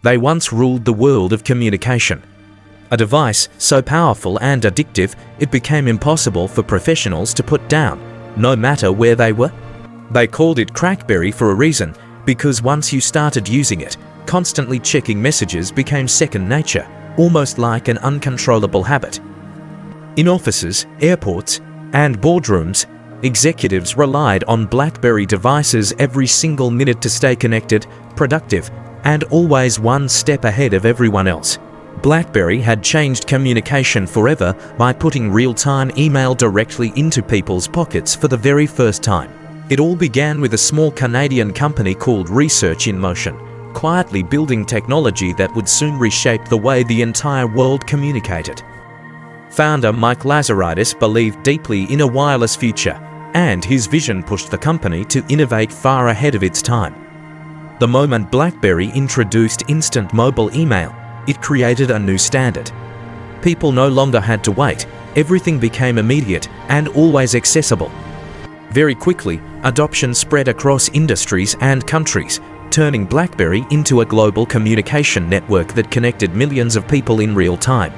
They once ruled the world of communication. A device so powerful and addictive it became impossible for professionals to put down, no matter where they were. They called it BlackBerry for a reason, because once you started using it, constantly checking messages became second nature, almost like an uncontrollable habit. In offices, airports, and boardrooms, executives relied on BlackBerry devices every single minute to stay connected, productive, and always one step ahead of everyone else. BlackBerry had changed communication forever by putting real-time email directly into people's pockets for the very first time. It all began with a small Canadian company called Research in Motion, quietly building technology that would soon reshape the way the entire world communicated. Founder Mike Lazaridis believed deeply in a wireless future, and his vision pushed the company to innovate far ahead of its time. The moment BlackBerry introduced instant mobile email, it created a new standard. People no longer had to wait, everything became immediate and always accessible. Very quickly, adoption spread across industries and countries, turning BlackBerry into a global communication network that connected millions of people in real time.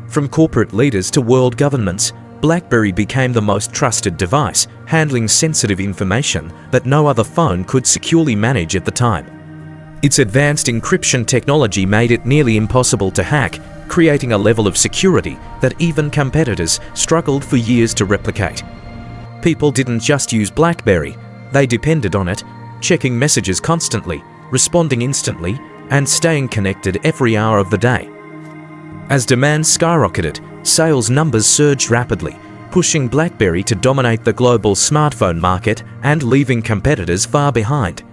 From corporate leaders to world governments, BlackBerry became the most trusted device, handling sensitive information that no other phone could securely manage at the time. Its advanced encryption technology made it nearly impossible to hack, creating a level of security that even competitors struggled for years to replicate. People didn't just use BlackBerry, they depended on it, checking messages constantly, responding instantly, and staying connected every hour of the day. As demand skyrocketed, sales numbers surged rapidly, pushing BlackBerry to dominate the global smartphone market and leaving competitors far behind.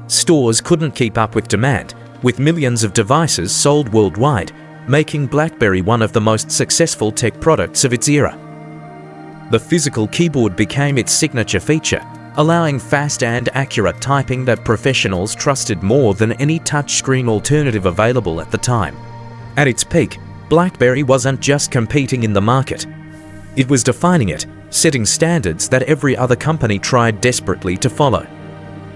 Stores couldn't keep up with demand, with millions of devices sold worldwide, making BlackBerry one of the most successful tech products of its era. The physical keyboard became its signature feature, allowing fast and accurate typing that professionals trusted more than any touchscreen alternative available at the time. At its peak, BlackBerry wasn't just competing in the market. It was defining it, setting standards that every other company tried desperately to follow.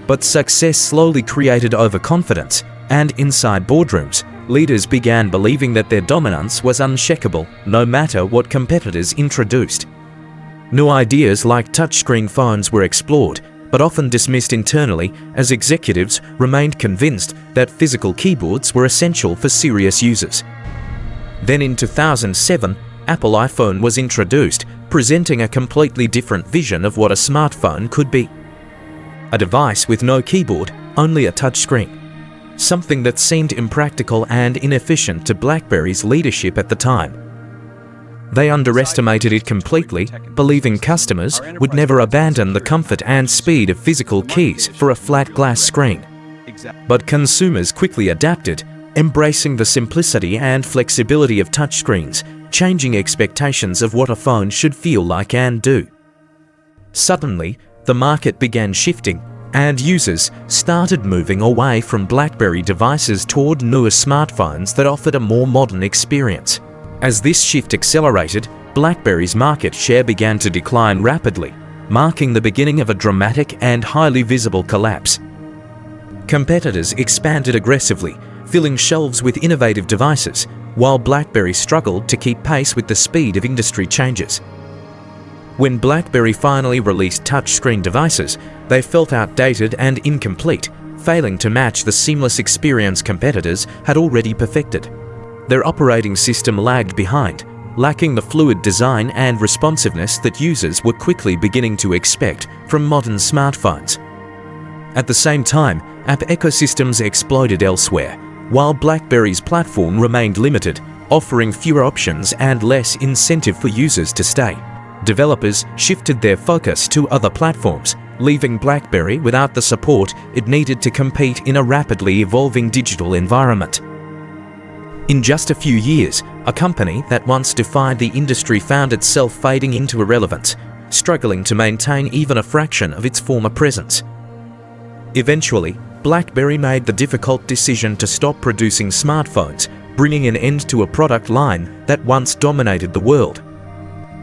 But success slowly created overconfidence, and inside boardrooms, leaders began believing that their dominance was unshakable no matter what competitors introduced. New ideas like touchscreen phones were explored, but often dismissed internally as executives remained convinced that physical keyboards were essential for serious users. Then in 2007, Apple iPhone was introduced, presenting a completely different vision of what a smartphone could be. A device with no keyboard, only a touchscreen. Something that seemed impractical and inefficient to BlackBerry's leadership at the time. They underestimated it completely, believing customers would never abandon the comfort and speed of physical keys for a flat glass screen. But consumers quickly adapted, embracing the simplicity and flexibility of touchscreens, changing expectations of what a phone should feel like and do. Suddenly, the market began shifting, and users started moving away from BlackBerry devices toward newer smartphones that offered a more modern experience. As this shift accelerated, BlackBerry's market share began to decline rapidly, marking the beginning of a dramatic and highly visible collapse. Competitors expanded aggressively, filling shelves with innovative devices, while BlackBerry struggled to keep pace with the speed of industry changes. When BlackBerry finally released touchscreen devices, they felt outdated and incomplete, failing to match the seamless experience competitors had already perfected. Their operating system lagged behind, lacking the fluid design and responsiveness that users were quickly beginning to expect from modern smartphones. At the same time, app ecosystems exploded elsewhere, while BlackBerry's platform remained limited, offering fewer options and less incentive for users to stay. Developers shifted their focus to other platforms, leaving BlackBerry without the support it needed to compete in a rapidly evolving digital environment. In just a few years, a company that once defined the industry found itself fading into irrelevance, struggling to maintain even a fraction of its former presence. Eventually, BlackBerry made the difficult decision to stop producing smartphones, bringing an end to a product line that once dominated the world.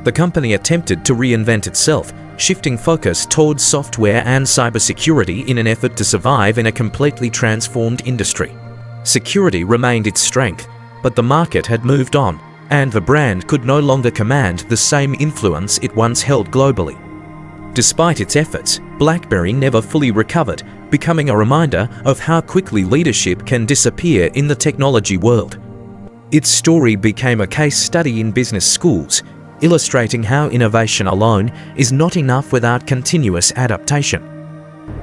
The company attempted to reinvent itself, shifting focus towards software and cybersecurity in an effort to survive in a completely transformed industry. Security remained its strength, but the market had moved on, and the brand could no longer command the same influence it once held globally. Despite its efforts, BlackBerry never fully recovered, becoming a reminder of how quickly leadership can disappear in the technology world. Its story became a case study in business schools, illustrating how innovation alone is not enough without continuous adaptation.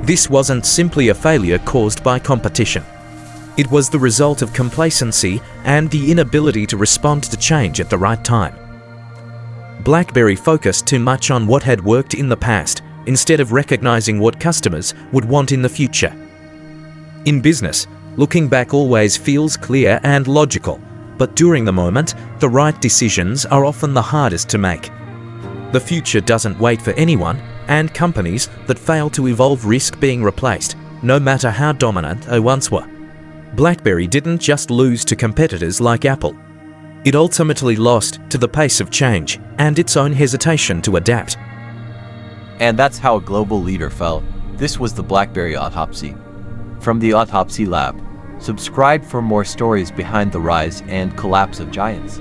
This wasn't simply a failure caused by competition. It was the result of complacency and the inability to respond to change at the right time. BlackBerry focused too much on what had worked in the past, instead of recognizing what customers would want in the future. In business, looking back always feels clear and logical, but during the moment, the right decisions are often the hardest to make. The future doesn't wait for anyone, and companies that fail to evolve risk being replaced, no matter how dominant they once were. BlackBerry didn't just lose to competitors like Apple. It ultimately lost to the pace of change and its own hesitation to adapt. And that's how a global leader fell. This was the BlackBerry Autopsy. From the Autopsy Lab. Subscribe for more stories behind the rise and collapse of giants.